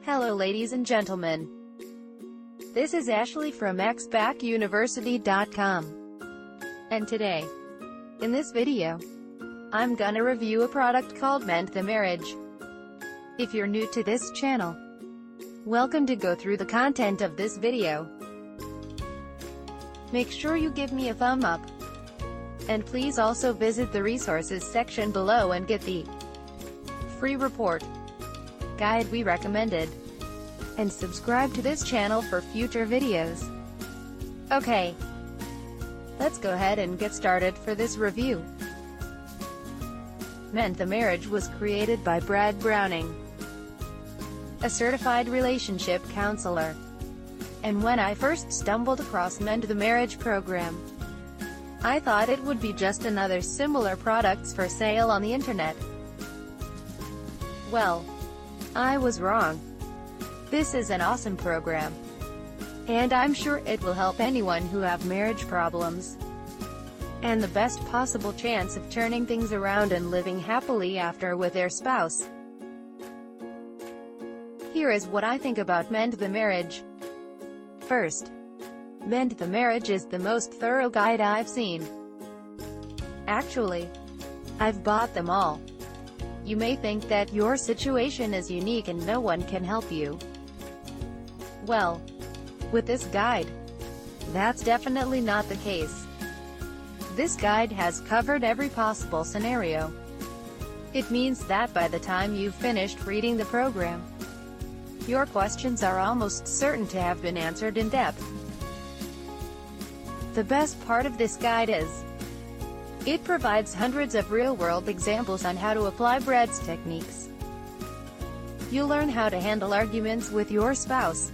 Hello ladies and gentlemen. This is Ashley from xbackuniversity.com. And today, in this video, I'm gonna review a product called Mend the Marriage. If you're new to this channel, welcome to go through the content of this video. Make sure you give me a thumb up. And please also visit the resources section below and get the free report guide we recommended. And subscribe to this channel for future videos. Okay, let's go ahead and get started for this review. Mend the Marriage was created by Brad Browning, a certified relationship counselor. And when I first stumbled across Mend the Marriage program, I thought it would be just another similar products for sale on the internet. Well, I was wrong. This is an awesome program, and I'm sure it will help anyone who have marriage problems, and the best possible chance of turning things around and living happily after with their spouse. Here is what I think about Mend the Marriage. First, Mend the Marriage is the most thorough guide I've seen. Actually, I've bought them all. You may think that your situation is unique and no one can help you. Well, with this guide, that's definitely not the case. This guide has covered every possible scenario. It means that by the time you've finished reading the program, your questions are almost certain to have been answered in depth. The best part of this guide is, it provides hundreds of real-world examples on how to apply Brad's techniques. You'll learn how to handle arguments with your spouse.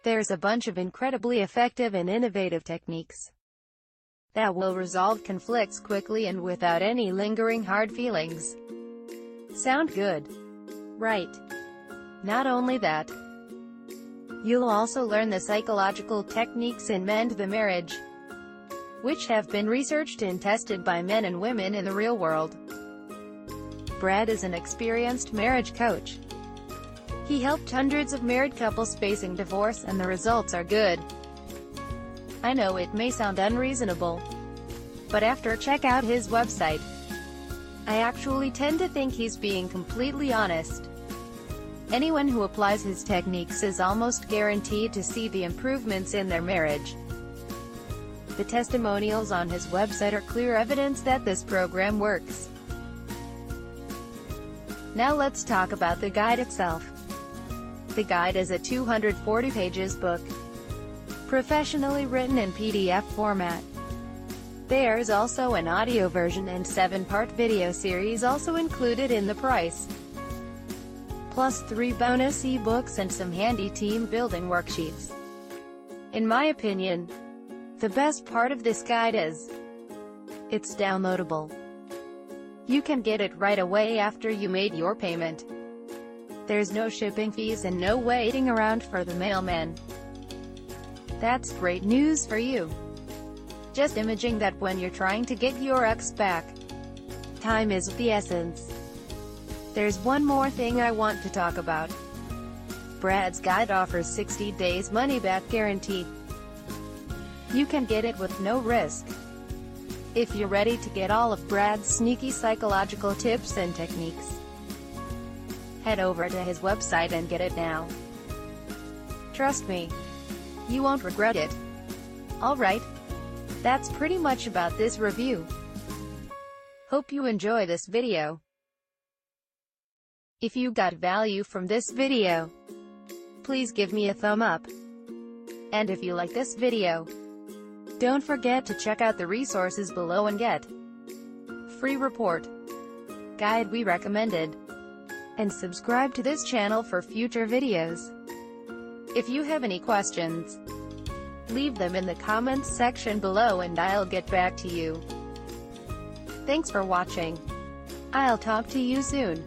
There's a bunch of incredibly effective and innovative techniques that will resolve conflicts quickly and without any lingering hard feelings. Sound good, right? Not only that, you'll also learn the psychological techniques in Mend the Marriage, which have been researched and tested by men and women in the real world. Brad is an experienced marriage coach. He helped hundreds of married couples facing divorce, and the results are good. I know it may sound unreasonable, but after check out his website, I actually tend to think he's being completely honest. Anyone who applies his techniques is almost guaranteed to see the improvements in their marriage. The testimonials on his website are clear evidence that this program works. Now let's talk about the guide itself. The guide is a 240 pages book, professionally written in PDF format. There's also an audio version and 7-part video series also included in the price, plus 3 bonus ebooks and some handy team building worksheets. In my opinion, the best part of this guide is, it's downloadable. You can get it right away after you made your payment. There's no shipping fees and no waiting around for the mailman. That's great news for you. Just imagine that when you're trying to get your ex back. Time is of the essence. There's one more thing I want to talk about. Brad's guide offers 60 days money-back guarantee. You can get it with no risk. If you're ready to get all of Brad's sneaky psychological tips and techniques, head over to his website and get it now. Trust me, you won't regret it. Alright, that's pretty much about this review. Hope you enjoy this video. If you got value from this video, please give me a thumb up. And if you like this video, don't forget to check out the resources below and get free report guide we recommended. And subscribe to this channel for future videos. If you have any questions, leave them in the comments section below and I'll get back to you. Thanks for watching. I'll talk to you soon.